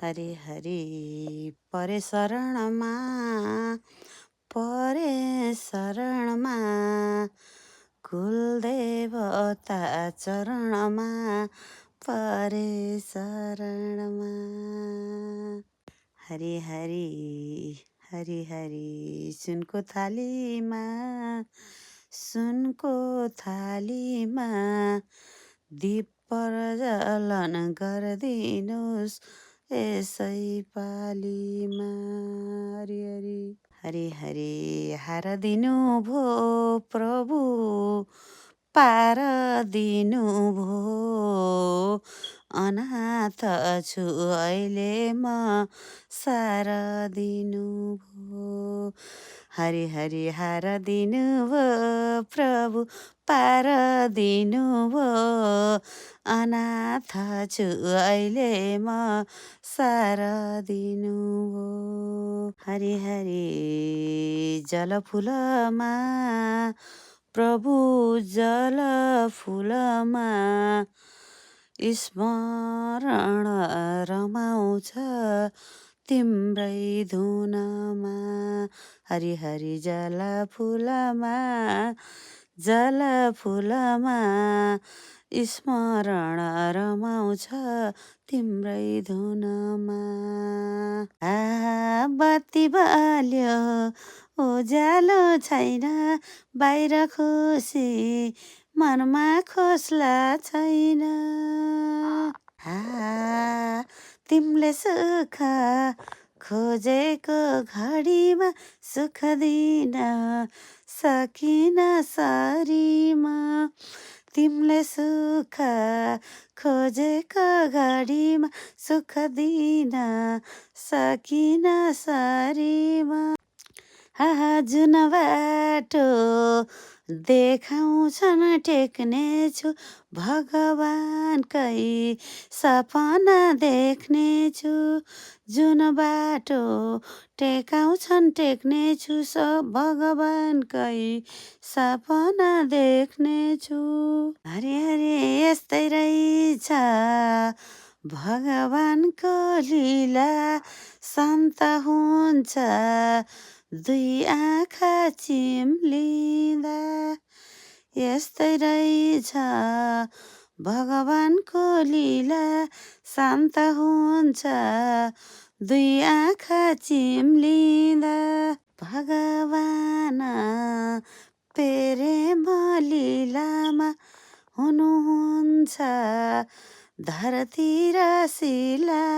हरि हरि परे शरणमा परे शरणमा कुलदेवता चरणमा परे शरणमा हरि हरि हरि हरि सुनको थालीमा दीप प्रज्वलन गरिदिनुहोस् यसै पालीमा हरि हरि हरि हरि हारदिनु भो प्रभु पार दिनु भो अनाथ छु अहिले म सार दिनु भो हरि हरि हारदिनु भो प्रभु पार दिनु भो अनाथ छु अहिले म सार दिनु भो हरि हरि जलफुलमा प्रभु जलफुलमा स्मरण रमाउँछ तिम्रै धुनमा हरि हरि जलफुलमा स्मरण रमाउँछ तिम्रै धुनमा बत्ती बाल्यो उज्यालो छैन बाहिर खुसी मनमा खोस्ला छैन तिमीले सुख खोजेको घडीमा सुख दिन सकिन सरीमा तिमीले सुख खोजेको घडीमा सुख दिन सकिन सरीमा जुन बाटो देखाउँछन् टेक्नेछु भगवानकै सपना देख्नेछु जुन बाटो टेकाउँछन् टेक्नेछु भगवानकै सपना देख्नेछु हरि हरि यस्तै रहेछ भगवानको लीला शान्त हुन्छ दुई आँखा चिम्लिँदा यस्तै रहेछ भगवानको लीला शान्त हुन्छ दुई आँखा चिम्लिँदा भगवान प्रेम लीलामा हुनुहुन्छ धरती र शिला